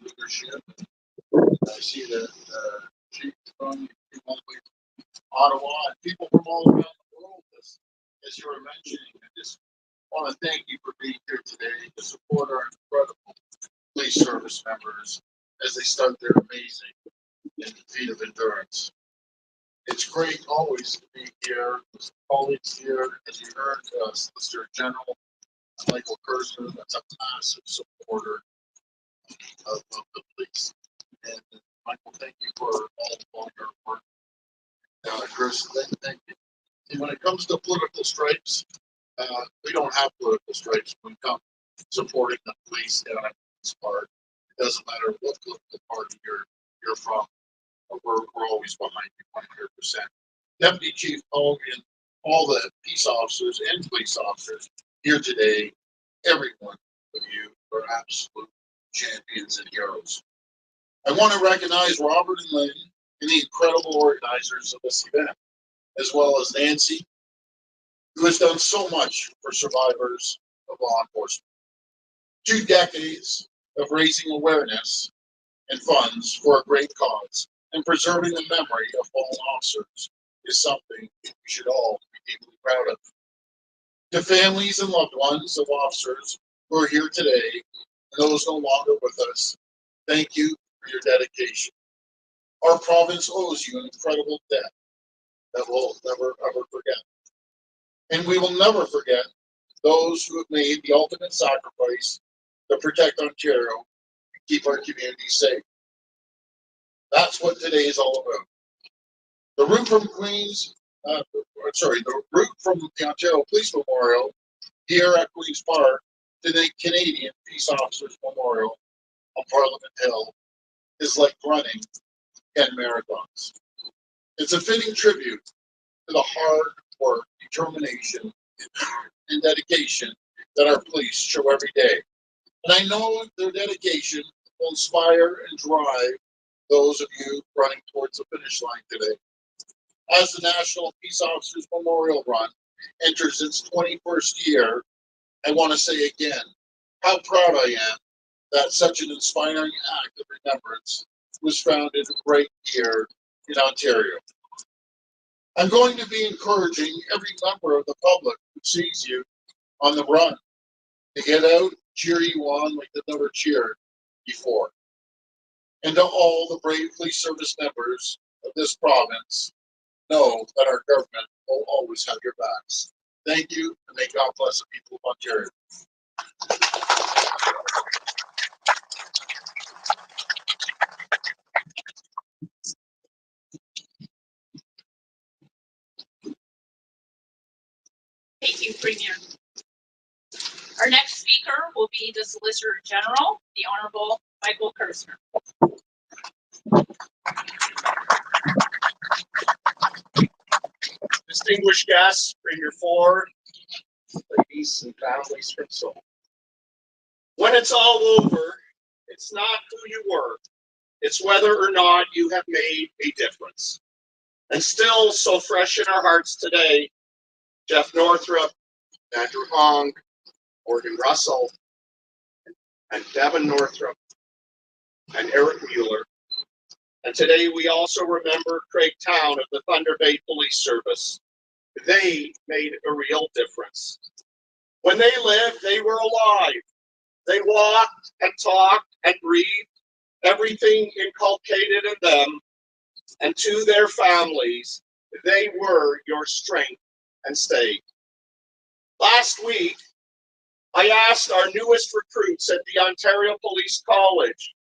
leadership. I see that Chief from Ottawa and people from all around the world, as you were mentioning. I just want to thank you for being here today to support our incredible police service members as they start their amazing feat of endurance. It's great always to be here with colleagues here, as you heard, Solicitor General Michael Kersner, that's a massive supporter of the police. And Michael, thank you for all your work. Chris, thank you. And when it comes to political stripes, we don't have political stripes when it comes to supporting the police down at this part. It doesn't matter what political party you're from. We're always behind you 100%. Deputy Chief Hogan, all the peace officers and police officers here today, every one of you are absolute champions and heroes. I want to recognize Robert and Lynn and the incredible organizers of this event, as well as Nancy, who has done so much for survivors of law enforcement. 2 decades of raising awareness and funds for a great cause and preserving the memory of fallen officers is something we should all be deeply proud of. To families and loved ones of officers who are here today and those no longer with us, thank you for your dedication. Our province owes you an incredible debt that we'll never ever forget. And we will never forget those who have made the ultimate sacrifice to protect Ontario and keep our communities safe. That's what today is all about. The route from the route from the Ontario Police Memorial here at Queen's Park to the Canadian Peace Officers Memorial on Parliament Hill is like running 10 marathons. It's a fitting tribute to the hard work, determination, and dedication that our police show every day. And I know their dedication will inspire and drive those of you running towards the finish line today. As the National Peace Officers Memorial Run enters its 21st year, I want to say again how proud I am that such an inspiring act of remembrance was founded right here in Ontario. I'm going to be encouraging every member of the public who sees you on the run to get out, cheer you on like they've never cheered before. And to all the brave police service members of this province, know that our government will always have your backs. Thank you, and may God bless the people of Ontario. Thank you, Premier. Our next speaker will be the Solicitor General, the Honorable Michael Kersner. Distinguished guests, Premier Ford, ladies and families from Seoul. When it's all over, it's not who you were, it's whether or not you have made a difference. And still so fresh in our hearts today, Jeff Northrup, Andrew Hong, Morgan Russell, and Devin Northrup, and Eric Mueller. And today we also remember Craig Town of the Thunder Bay Police Service. They made a real difference. When they lived, they were alive. They walked and talked and breathed everything inculcated in them, and to their families, they were your strength and stay. Last week, I asked our newest recruits at the Ontario Police College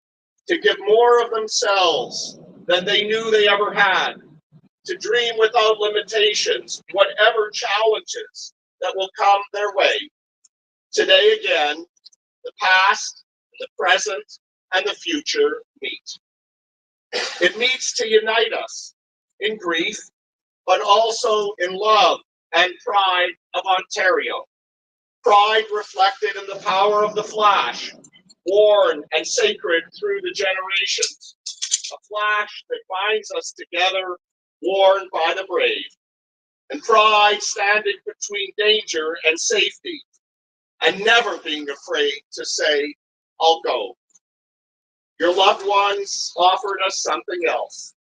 to give more of themselves than they knew they ever had, to dream without limitations, whatever challenges that will come their way. Today again, the past, the present, and the future meet. It meets to unite us in grief, but also in love and pride of Ontario. Pride reflected in the power of the flash, worn and sacred through the generations. A flash that binds us together, worn by the brave. And pride standing between danger and safety, and never being afraid to say, I'll go. Your loved ones offered us something else,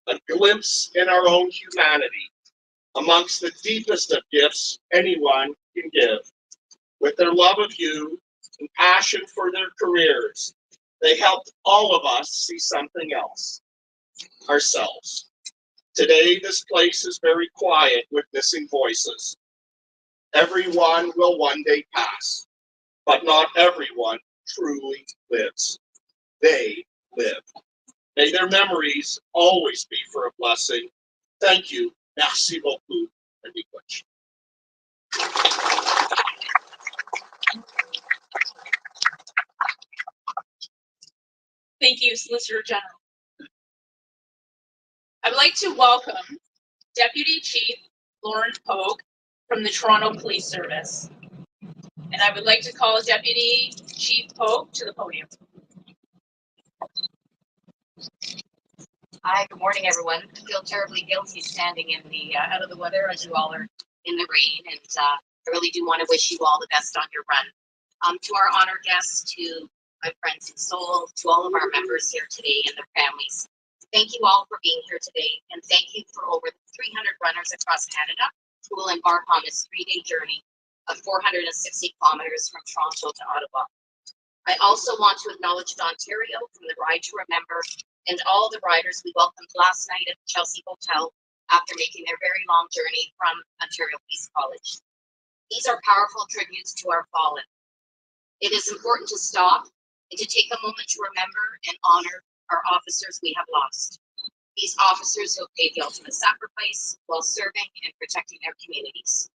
a glimpse in our own humanity, amongst the deepest of gifts anyone can give. With their love of you and passion for their careers, they helped all of us see something else, ourselves. Today, this place is very quiet with missing voices. Everyone will one day pass, but not everyone truly lives. They live. May their memories always be for a blessing. Thank you. Merci beaucoup. In English. Thank you, Solicitor General. I would like to welcome Deputy Chief Lauren Pogue from the Toronto Police Service. And I would like to call Deputy Chief Pogue to the podium. Hi, good morning, everyone. I feel terribly guilty standing in the out of the weather as you all are in the rain, and I really do want to wish you all the best on your run. To our honored guests, to my friends in Seoul, to all of our members here today and their families, thank you all for being here today, and thank you for over 300 runners across Canada who will embark on this 3-day journey of 460 kilometers from Toronto to Ottawa. I also want to acknowledge Ontario from the Ride to Remember and all the riders we welcomed last night at the Chelsea Hotel after making their very long journey from Ontario Peace College. These are powerful tributes to our fallen. It is important to stop and to take a moment to remember and honor our officers we have lost. These officers who have paid the ultimate sacrifice while serving and protecting their communities.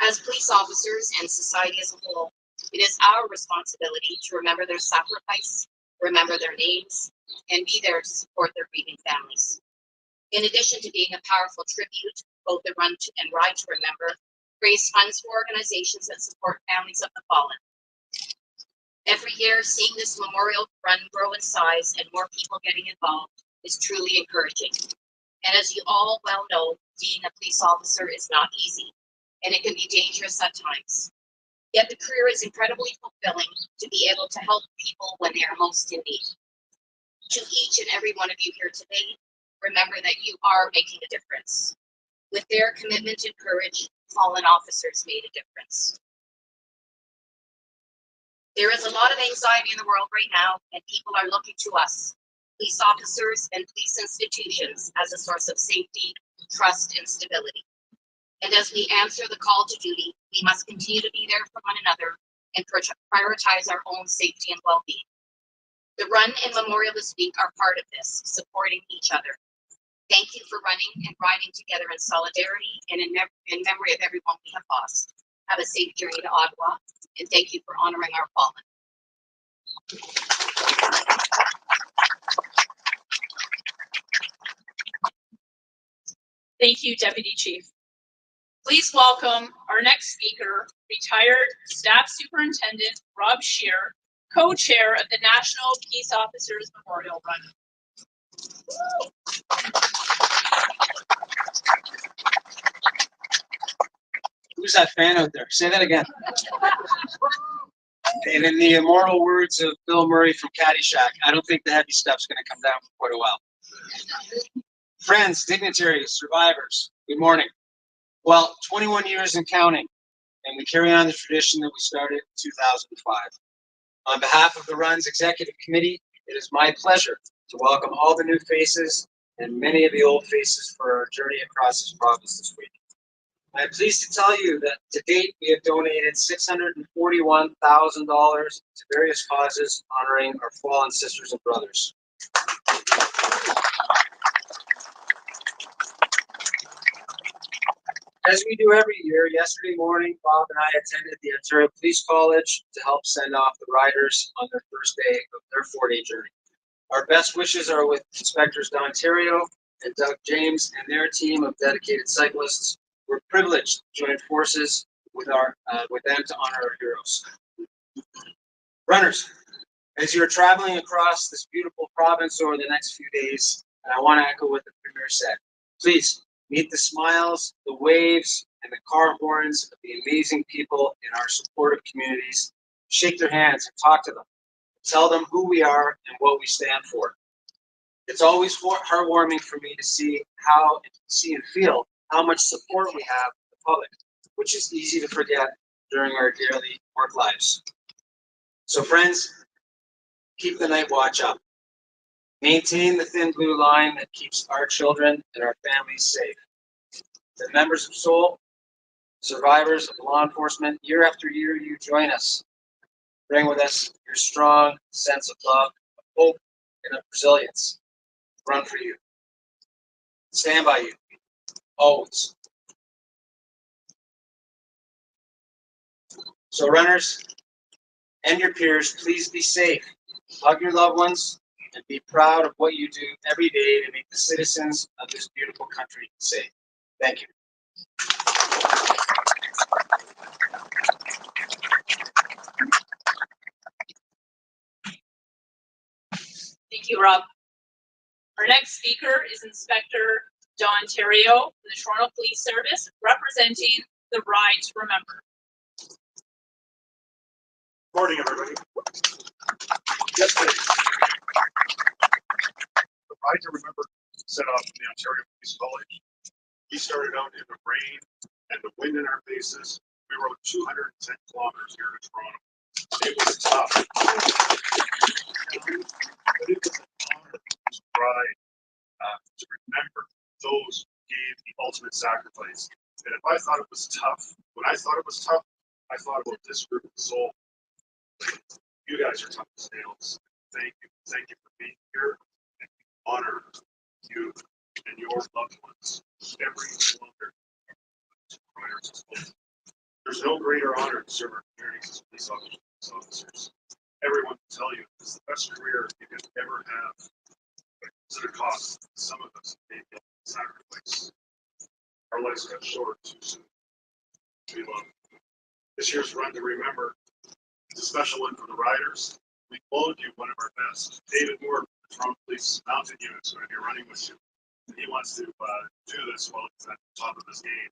As police officers and society as a whole, it is our responsibility to remember their sacrifice, remember their names, and be there to support their grieving families. In addition to being a powerful tribute, both the Run to and Ride to Remember raise funds for organizations that support families of the fallen. Every year, seeing this memorial run grow in size and more people getting involved is truly encouraging. And as you all well know, being a police officer is not easy, and it can be dangerous at times. Yet the career is incredibly fulfilling to be able to help people when they are most in need. To each and every one of you here today, remember that you are making a difference. With their commitment and courage, fallen officers made a difference. There is a lot of anxiety in the world right now, and people are looking to us, police officers and police institutions, as a source of safety, trust, and stability. And as we answer the call to duty, we must continue to be there for one another and prioritize our own safety and well-being. The Run and Memorial this week are part of this, supporting each other. Thank you for running and riding together in solidarity and in memory of everyone we have lost. Have a safe journey to Ottawa, and thank you for honoring our fallen. Thank you, Deputy Chief. Please welcome our next speaker, retired Staff Superintendent Rob Scheer, co-chair of the National Peace Officers Memorial Run. Who's that fan out there? Say that again. And in the immortal words of Bill Murray from Caddyshack, I don't think the heavy stuff's going to come down for quite a while. Friends, dignitaries, survivors, good morning. Well, 21 years and counting, and we carry on the tradition that we started in 2005. On behalf of the Run's Executive Committee, it is my pleasure to welcome all the new faces and many of the old faces for our journey across this province this week. I'm pleased to tell you that to date, we have donated $641,000 to various causes honoring our fallen sisters and brothers. As we do every year, yesterday morning, Bob and I attended the Ontario Police College to help send off the riders on their first day of their 4-day journey. Our best wishes are with Inspectors D'Ontario and Doug James and their team of dedicated cyclists. We're privileged to join forces with them to honor our heroes. Runners, as you're traveling across this beautiful province over the next few days, and I want to echo what the Premier said, please meet the smiles, the waves, and the car horns of the amazing people in our supportive communities. Shake their hands and talk to them. tell them who we are and what we stand for. It's always heartwarming for me to see and feel how much support we have from the public, which is easy to forget during our daily work lives. So friends, keep the night watch up. Maintain the thin blue line that keeps our children and our families safe. The members of SOUL, survivors of law enforcement, year after year, you join us. Bring with us your strong sense of love, of hope, and of resilience. Run for you. Stand by you. Always. So runners and your peers, please be safe. Hug your loved ones and be proud of what you do every day to make the citizens of this beautiful country safe. Thank you. Thank you, Rob. Our next speaker is Inspector Don Terrio from the Toronto Police Service, representing the Ride to Remember. Morning, everybody. Yesterday, the Ride to Remember set off from the Ontario Police College. We started out in the rain and the wind in our faces. We rode 210 kilometers here to Toronto. It was tough. But it was an honor to ride, to remember those who gave the ultimate sacrifice. And if I thought it was tough, when I thought it was tough, I thought about this group of SOUL. You guys are tough as nails. Thank you. Thank you for being here and honor you and your loved ones. Every one of their there's no greater honor to serve our communities as police officers. Everyone can tell you it's the best career you could ever have. But it's at a cost. Some of us made the sacrifice. Our lives got short too soon. We love you. This year's Run to Remember is a special one for the riders. We followed you one of our best. David Moore from the Toronto Police Mounted Unit is going to be running with you. And he wants to do this while he's at the top of his game.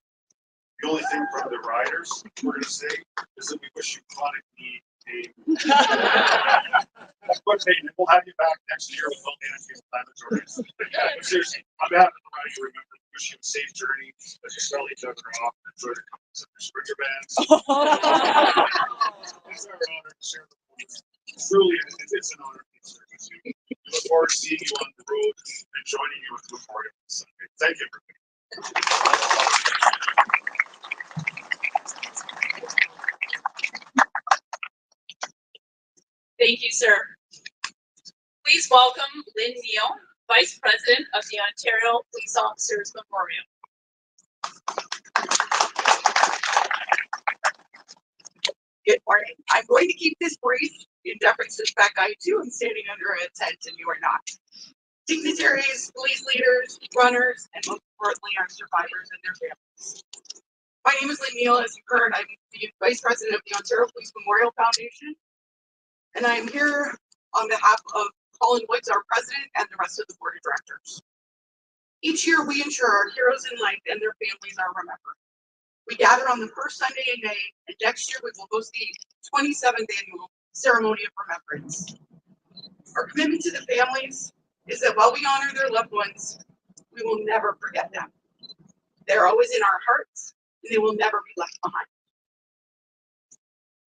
The only thing from the riders we're going to say is that we wish you chronic knee pain. That's what pain. We'll have you back next year with all anti-inflammatories. But seriously, on behalf of the Ride to Remember, wish you a safe journey as you spell each other off and enjoy the company of your sprinter bands. It's our honor to share the moment. Truly, it's an honor to serve with you. We look forward to seeing you on the road and joining you at the Memorial Sunday. Thank you, everybody. Thank you, sir. Please welcome Lynn Neal, Vice President of the Ontario Police Officers Memorial. Good morning. I'm going to keep this brief in deference to the fact I too am standing under a tent and you are not. Dignitaries, police leaders, runners, and most importantly, our survivors and their families. My name is Lynn Neal. As you've heard, I'm the Vice President of the Ontario Police Memorial Foundation. And I'm here on behalf of Colin Woods, our president, and the rest of the board of directors. Each year, we ensure our heroes in life and their families are remembered. We gather on the first Sunday in May, and next year we will host the 27th annual Ceremony of Remembrance. Our commitment to the families is that while we honor their loved ones, we will never forget them. They're always in our hearts, and they will never be left behind.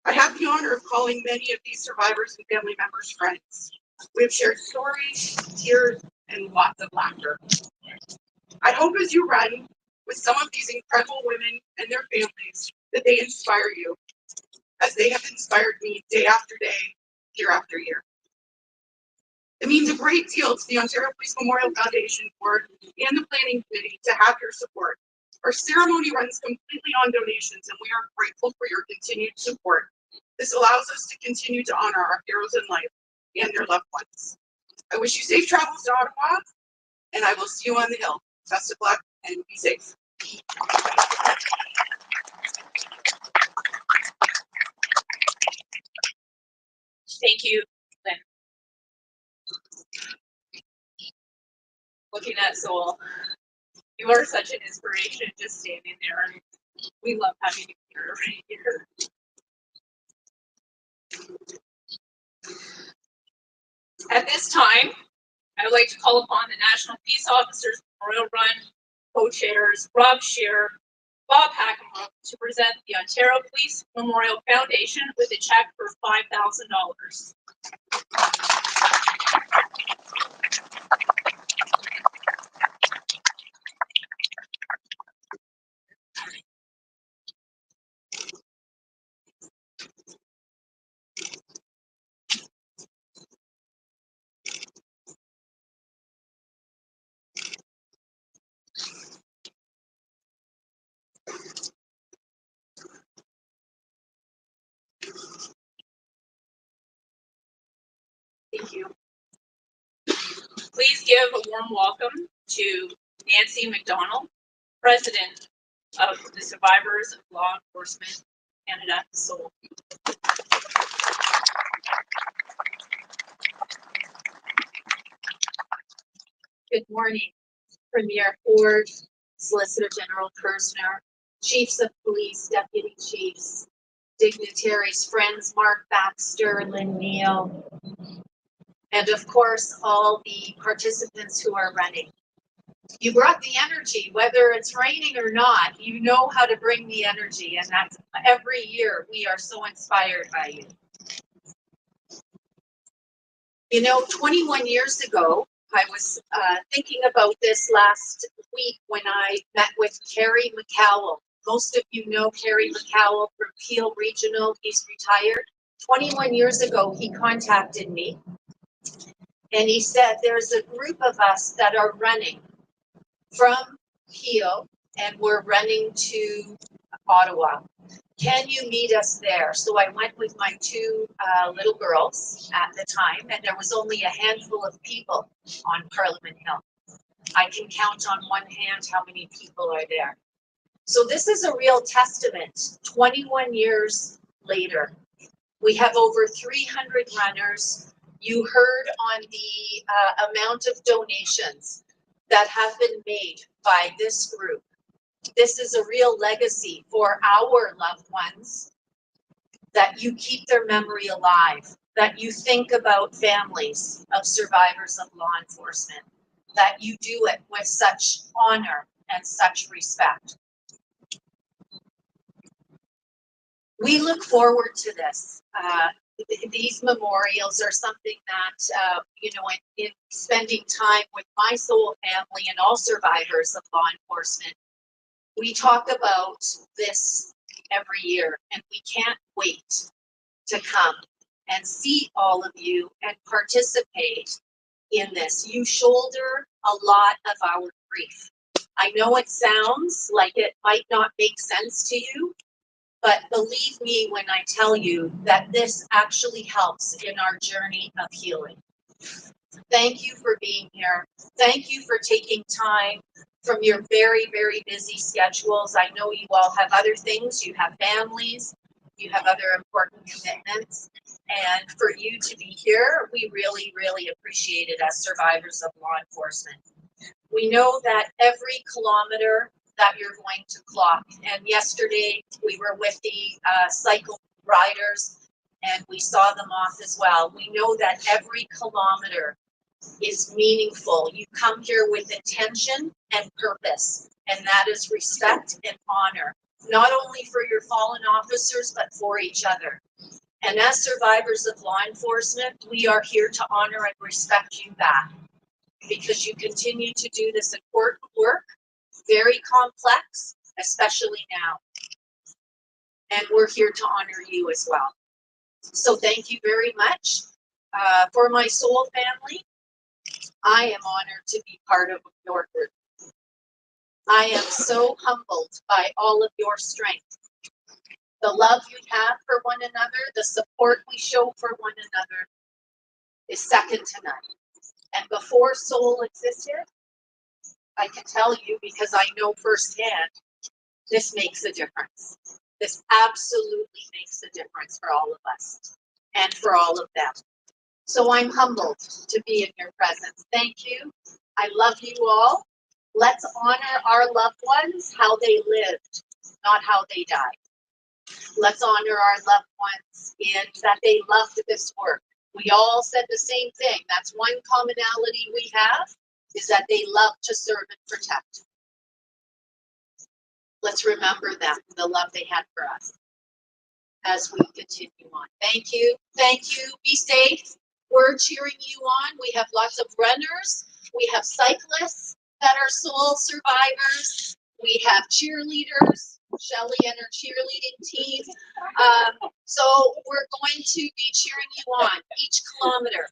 I have the honor of calling many of these survivors and family members friends. We have shared stories, tears, and lots of laughter. I hope as you run with some of these incredible women and their families that they inspire you, as they have inspired me day after day, year after year. It means a great deal to the Ontario Police Memorial Foundation Board and the Planning Committee to have your support. Our ceremony runs completely on donations, and we are grateful for your continued support. This allows us to continue to honor our heroes in life and their loved ones. I wish you safe travels to Ottawa, and I will see you on the Hill. Best of luck and be safe. Thank you, Lynn. Looking at Soul, you are such an inspiration just standing there. We love having you here right here. At this time, I would like to call upon the National Peace Officers Memorial Run co-chairs Rob Shear, Bob Hackenbrook to present the Ontario Police Memorial Foundation with a check for $5,000. Thank you. Please give a warm welcome to Nancy McDonald, President of the Survivors of Law Enforcement Canada, SOL. Good morning, Premier Ford, Solicitor General Kersner, Chiefs of Police, Deputy Chiefs, dignitaries, friends, Mark Baxter, Lynn Neal, and of course, all the participants who are running. You brought the energy, whether it's raining or not, you know how to bring the energy, and that's every year we are so inspired by you. You know, 21 years ago, I was thinking about this last week when I met with Kerry McCowell. Most of you know Kerry McCowell from Peel Regional. He's retired. 21 years ago, he contacted me and he said, there's a group of us that are running from Peel and we're running to Ottawa. Can you meet us there? So I went with my two little girls at the time, and there was only a handful of people on Parliament Hill. I can count on one hand how many people are there. So this is a real testament. 21 years later, we have over 300 runners. You heard on the amount of donations that have been made by this group. This is a real legacy for our loved ones, that you keep their memory alive, that you think about families of survivors of law enforcement, that you do it with such honor and such respect. We look forward to this. These memorials are something that, you know, in spending time with my SOL family and all survivors of law enforcement, we talk about this every year, and we can't wait to come and see all of you and participate in this. You shoulder a lot of our grief. I know it sounds like it might not make sense to you, but believe me when I tell you that this actually helps in our journey of healing. Thank you for being here. Thank you for taking time from your very, very busy schedules. I know you all have other things. You have families. You have other important commitments. And for you to be here, we really, really appreciate it as survivors of law enforcement. We know that every kilometer that you're going to clock, and yesterday we were with the cycle riders and we saw them off as well. We know that every kilometer is meaningful. You come here with intention and purpose, and that is respect and honor, not only for your fallen officers, but for each other. And as survivors of law enforcement, we are here to honor and respect you back, because you continue to do this important work, very complex, especially now. And we're here to honor you as well. So thank you very much. For my SOL family, I am honored to be part of your group. I am so humbled by all of your strength. The love you have for one another, the support we show for one another is second to none. And before SOL existed, I can tell you, because I know firsthand, this makes a difference. This absolutely makes a difference for all of us and for all of them. So I'm humbled to be in your presence. Thank you. I love you all. Let's honor our loved ones, how they lived, not how they died. Let's honor our loved ones in that they loved this work. We all said the same thing. That's one commonality we have, is that they love to serve and protect. Let's remember that, the love they had for us as we continue on. Thank you. Thank you. Be safe. We're cheering you on. We have lots of runners. We have cyclists that are soul survivors. We have cheerleaders, Shelley and her cheerleading team. So we're going to be cheering you on each kilometer.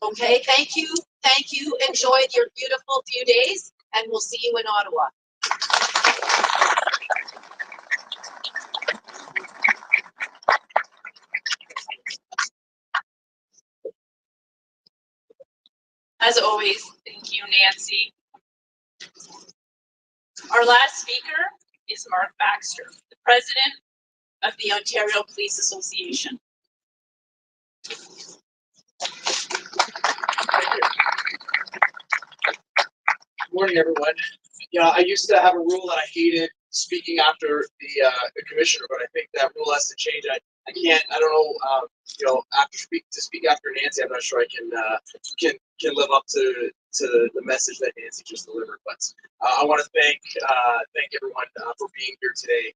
Okay, thank you. Thank you. Enjoy your beautiful few days, and we'll see you in Ottawa. As always, thank you, Nancy. Our last speaker is Mark Baxter, the president of the Ontario Police Association. Good morning, everyone. Yeah, I used to have a rule that I hated speaking after the commissioner, but I think that rule has to change. I can't. I don't know. After speak after Nancy, I'm not sure I can live up to the message that Nancy just delivered. But I want to thank everyone for being here today,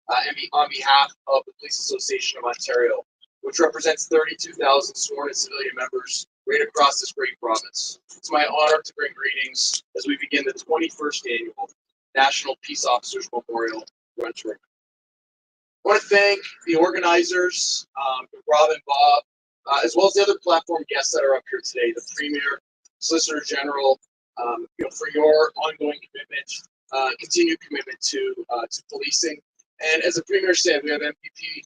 and on behalf of the Police Association of Ontario, which represents 32,000 sworn and civilian members right across this great province. It's my honor to bring greetings as we begin the 21st annual National Peace Officers Memorial Run Tournament. I want to thank the organizers, Rob and Bob, as well as the other platform guests that are up here today, the Premier, Solicitor General, for your ongoing commitment, continued commitment to policing. And as the Premier said, we have MPP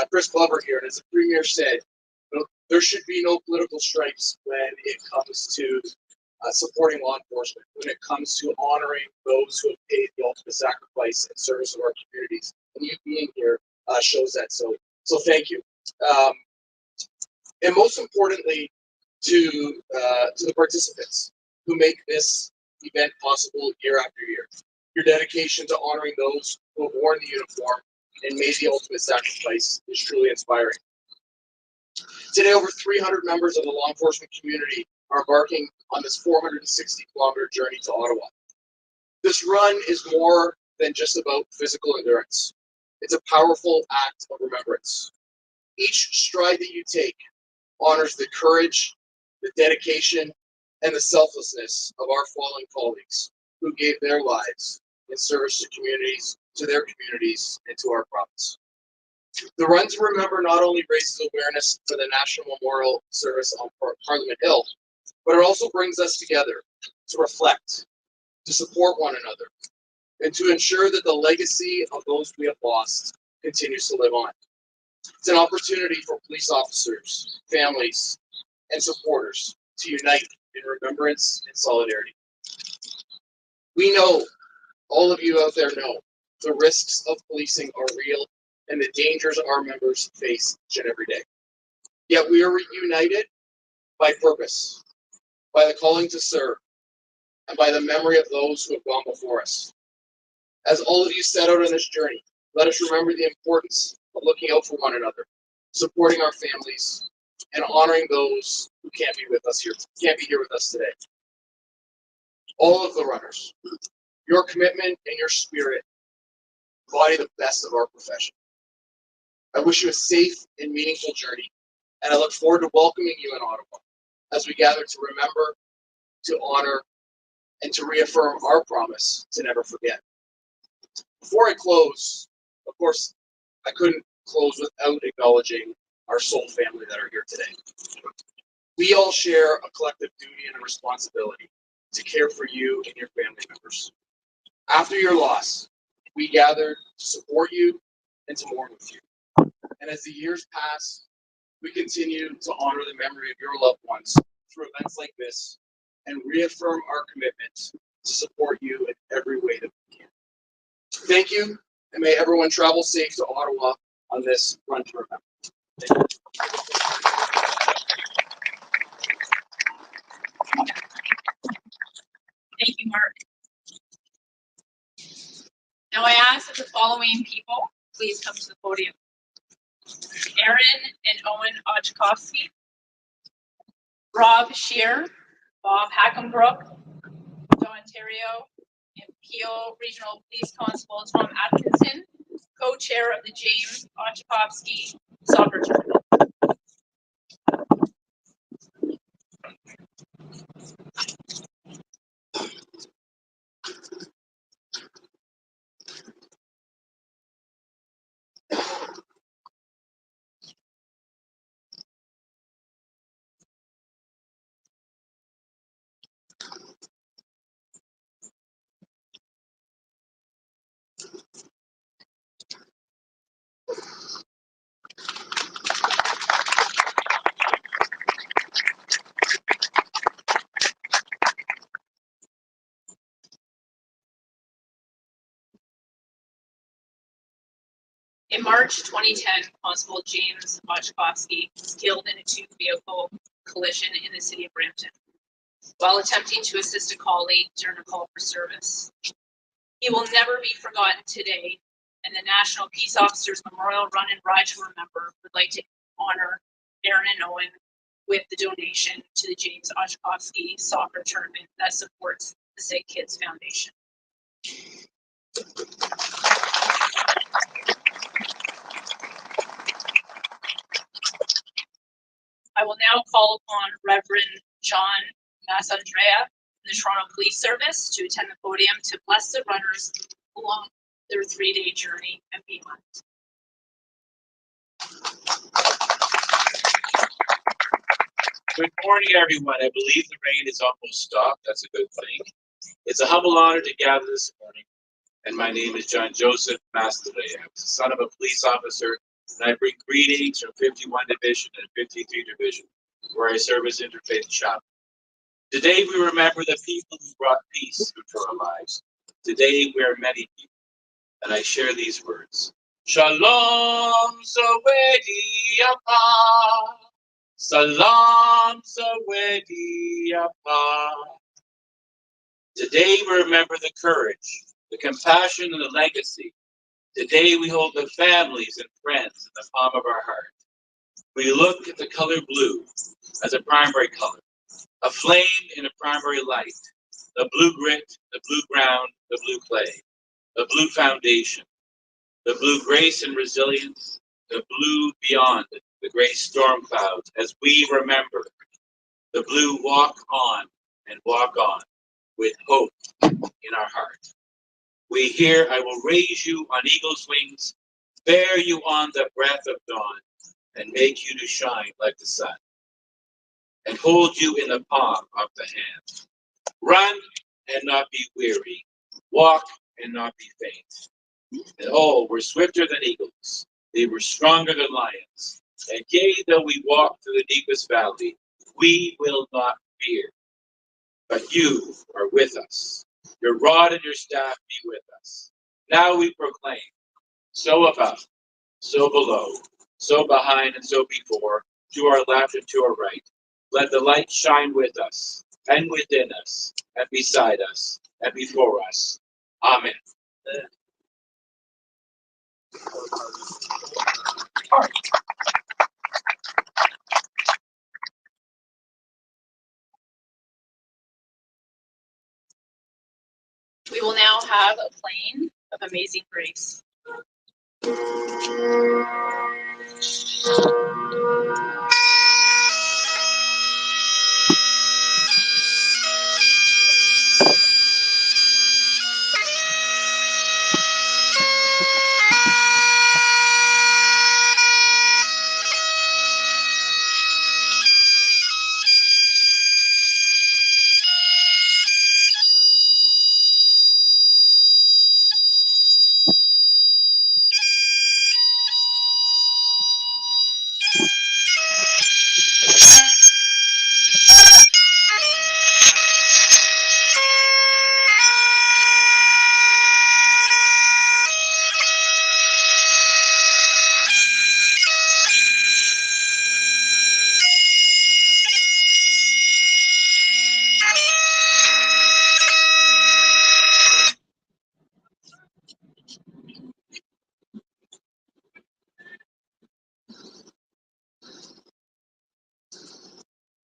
Chris Glover here, and as the Premier said, there should be no political stripes when it comes to supporting law enforcement, when it comes to honoring those who have paid the ultimate sacrifice in service of our communities. And you being here shows that. So thank you. And most importantly, to the participants who make this event possible year after year. Your dedication to honoring those who have worn the uniform and made the ultimate sacrifice is truly inspiring. Today, over 300 members of the law enforcement community are embarking on this 460-kilometer journey to Ottawa. This run is more than just about physical endurance. It's a powerful act of remembrance. Each stride that you take honors the courage, the dedication, and the selflessness of our fallen colleagues who gave their lives in service to their communities, and to our province. The Run to Remember not only raises awareness for the National Memorial Service on Parliament Hill, but it also brings us together to reflect, to support one another, and to ensure that the legacy of those we have lost continues to live on. It's an opportunity for police officers, families, and supporters to unite in remembrance and solidarity. We know, all of you out there know, the risks of policing are real and the dangers our members face each and every day. Yet we are united by purpose, by the calling to serve, and by the memory of those who have gone before us. As all of you set out on this journey, let us remember the importance of looking out for one another, supporting our families, and honoring those who can't be here with us today. All of the runners, your commitment and your spirit embody the best of our profession. I wish you a safe and meaningful journey, and I look forward to welcoming you in Ottawa as we gather to remember, to honor, and to reaffirm our promise to never forget. Before I close, of course, I couldn't close without acknowledging our soul family that are here today. We all share a collective duty and a responsibility to care for you and your family members. After your loss, we gathered to support you and to mourn with you. And as the years pass, we continue to honor the memory of your loved ones through events like this and reaffirm our commitment to support you in every way that we can. Thank you, and may everyone travel safe to Ottawa on this Run to Remember. Thank you. Thank you, Mark. Now I ask that the following people please come to the podium. Aaron and Owen Ochkowski, Rob Shear, Bob Hackenbrook, Ontario, and Peel Regional Police Constable Tom Atkinson, co-chair of the James Ochakovsky Soccer Tournament. In March 2010, Constable James Ochakovsky was killed in a two-vehicle collision in the city of Brampton while attempting to assist a colleague during a call for service. He will never be forgotten today, and the National Peace Officers Memorial Run and Ride to Remember would like to honor Aaron and Owen with the donation to the James Ochakovsky Soccer Tournament that supports the Sick Kids Foundation. I will now call upon Reverend John Massandrea from the Toronto Police Service to attend the podium to bless the runners along their 3-day journey and beyond. Good morning, everyone. I believe the rain is almost stopped. That's a good thing. It's a humble honor to gather this morning, and my name is John Joseph Massandrea. I'm the son of a police officer, and I bring greetings from 51 Division and 53 Division, where I serve as interfaith chaplain. Today we remember the people who brought peace into our lives. Today we are many people, and I share these words. Shalom Zawedi Apa. Salam Zawedi Apa. Today we remember the courage, the compassion, and the legacy. Today we hold the families and friends in the palm of our heart. We look at the color blue as a primary color, a flame in a primary light, the blue grit, the blue ground, the blue clay, the blue foundation, the blue grace and resilience, the blue beyond the gray storm clouds, as we remember the blue walk on and walk on with hope in our heart. We hear, I will raise you on eagle's wings, bear you on the breath of dawn, and make you to shine like the sun, and hold you in the palm of the hand. Run and not be weary, walk and not be faint. And oh, we're swifter than eagles, they were stronger than lions. And yea, though we walk through the deepest valley, we will not fear. But you are with us. Your rod and your staff be with us. Now we proclaim, so above, so below, so behind and so before, to our left and to our right. Let the light shine with us, and within us, and beside us, and before us. Amen. We will now have a playing of Amazing Grace.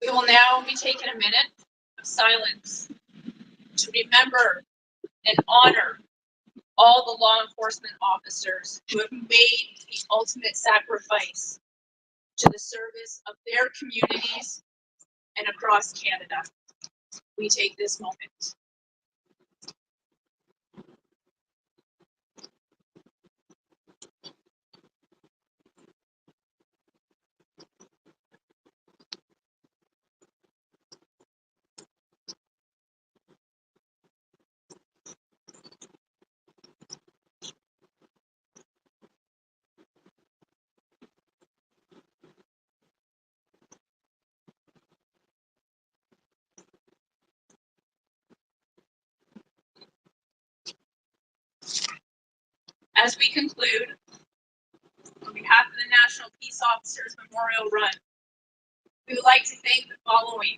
We will now be taken a minute of silence to remember and honor all the law enforcement officers who have made the ultimate sacrifice to the service of their communities and across Canada. We take this moment. As we conclude, on behalf of the National Peace Officers Memorial Run, we would like to thank the following: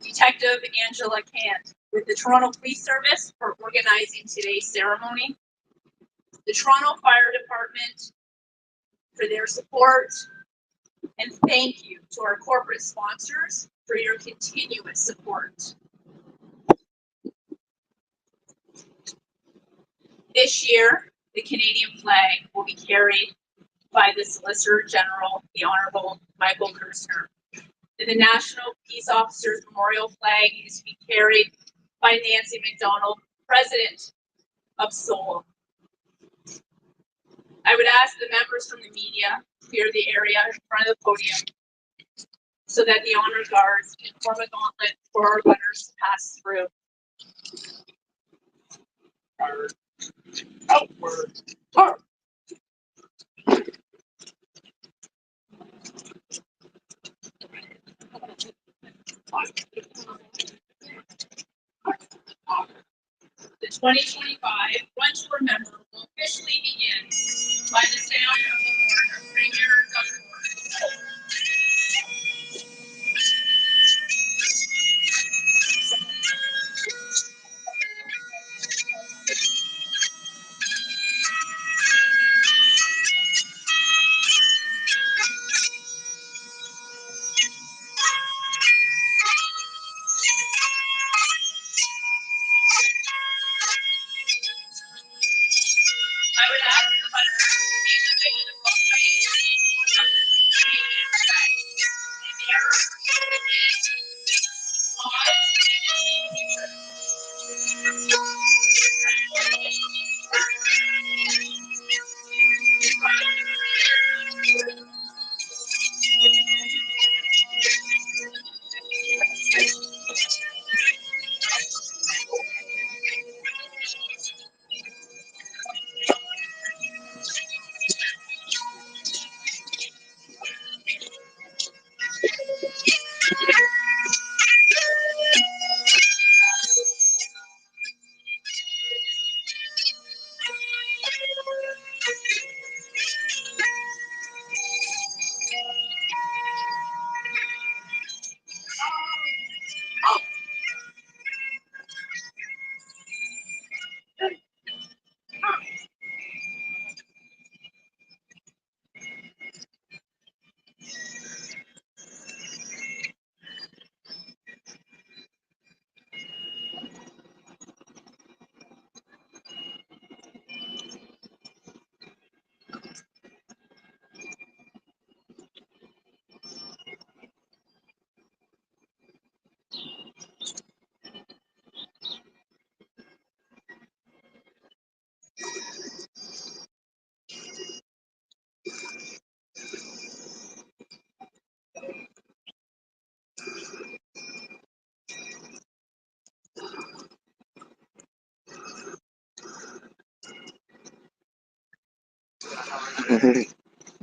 Detective Angela Cant with the Toronto Police Service for organizing today's ceremony, the Toronto Fire Department for their support, and thank you to our corporate sponsors for your continuous support. This year, the Canadian flag will be carried by the Solicitor General, the Honorable Michael Kirsner. And the National Peace Officers Memorial flag is to be carried by Nancy McDonald, President of Seoul. I would ask the members from the media to clear the area in front of the podium so that the honor guards can form a gauntlet for our runners to pass through. Outward. Tarp. The 2025 Run to Remember will officially begin by the sound of the horn of Premier Dunford. I would ask the runners to be the vision of both ways.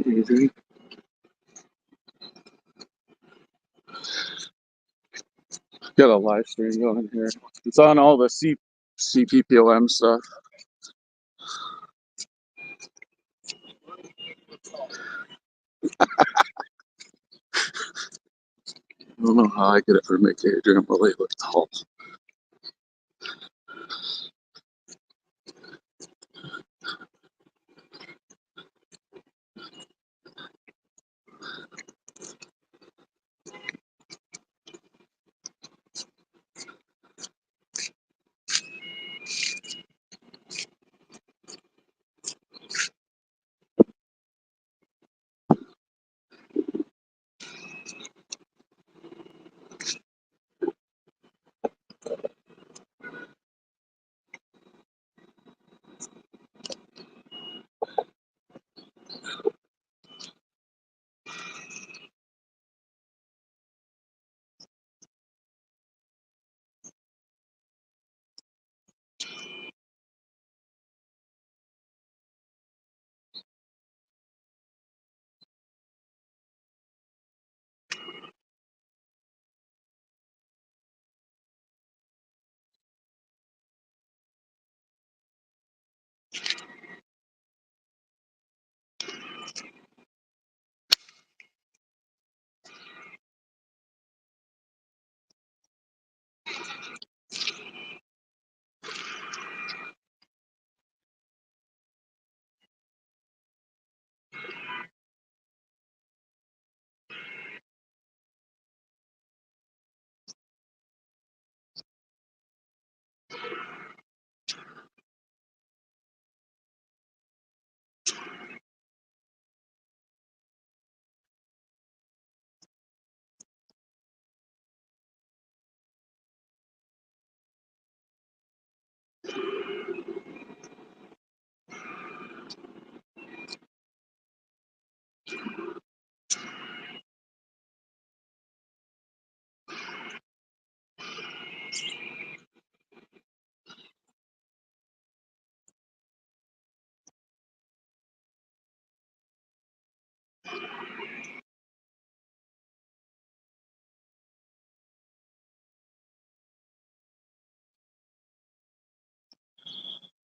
Easy. Got a live stream going here. It's on all the CPPOM stuff. I don't know how I get it for make Adrian really look tall.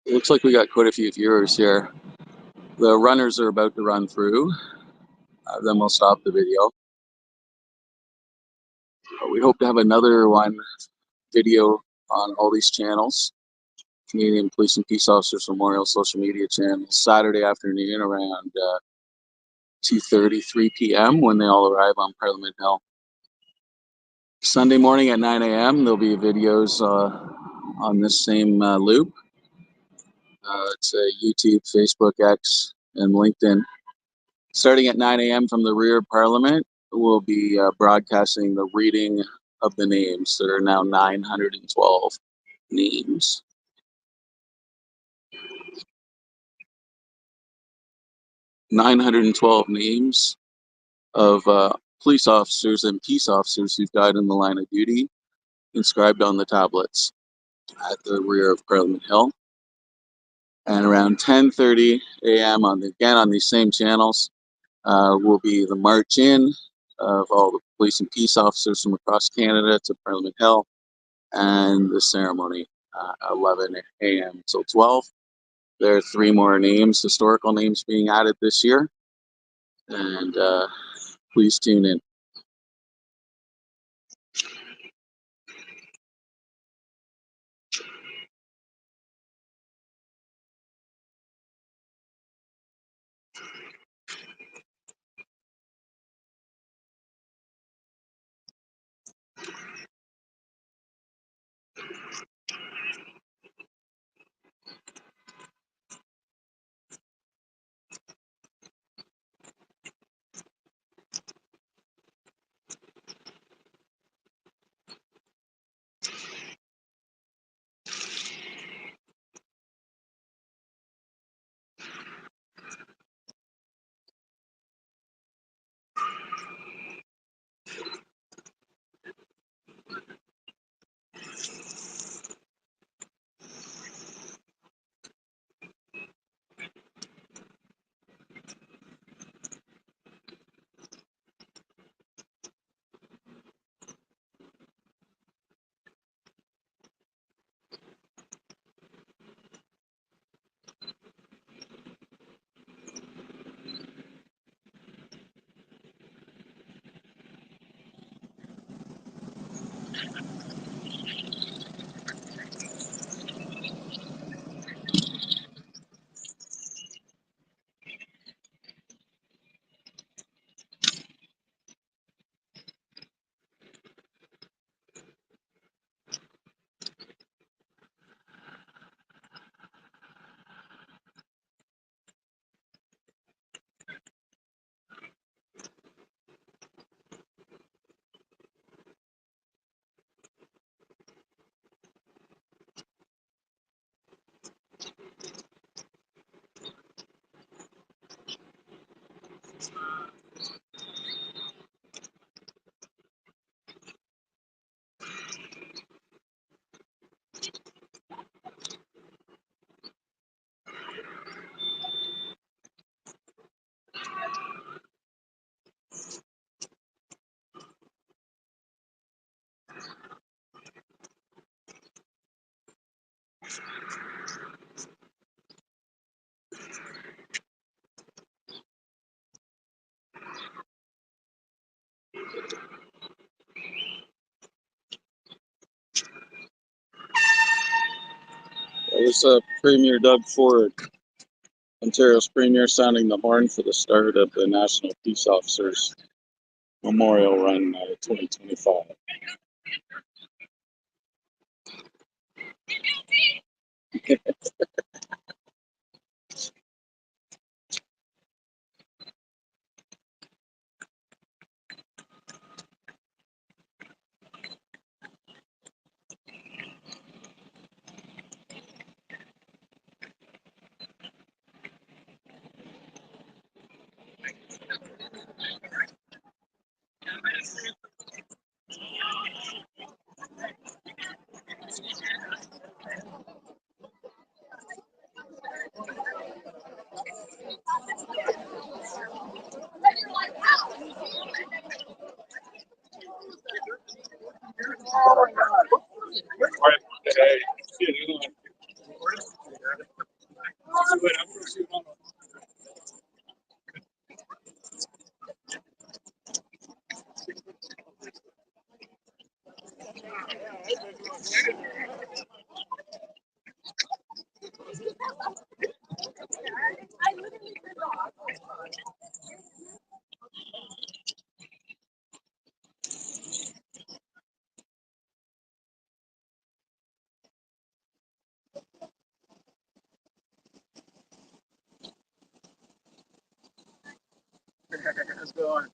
It looks like we got quite a few viewers here. The runners are about to run through. Then we'll stop the video. We hope to have another one video on all these channels. Canadian Police and Peace Officers Memorial social media channel Saturday afternoon around 2:30, 3 p.m. when they all arrive on Parliament Hill. Sunday morning at 9 a.m. there'll be videos on this same loop. It's YouTube, Facebook, X, and LinkedIn. Starting at 9 a.m. from the rear of Parliament, we'll be broadcasting the reading of the names. There are now 912 names. 912 names of police officers and peace officers who've died in the line of duty, inscribed on the tablets at the rear of Parliament Hill. And around 10:30 a.m. on these same channels will be the march in of all the police and peace officers from across Canada to Parliament Hill, and the ceremony 11 a.m. till 12. There are 3 more names, historical names, being added this year, and please tune in. There's Premier Doug Ford, Ontario's Premier, sounding the horn for the start of the National Peace Officers Memorial Run 2025. How's it going?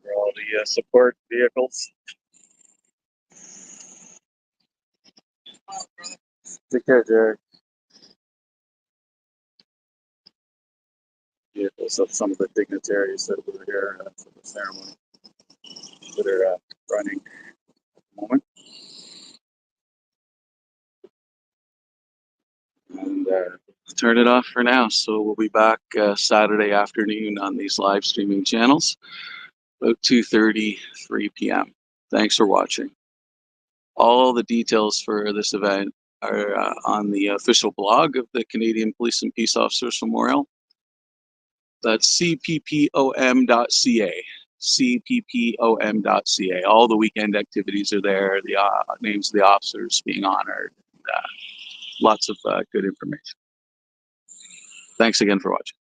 For all the support vehicles. Take care, Jared. Vehicles of some of the dignitaries that were here for the ceremony that are running at the moment. And turn it off for now. So we'll be back Saturday afternoon on these live streaming channels, about 2:30, 3 p.m. Thanks for watching. All the details for this event are on the official blog of the Canadian Police and Peace Officers Memorial. That's cppom.ca. cppom.ca. All the weekend activities are there, the names of the officers being honored, lots of good information. Thanks again for watching.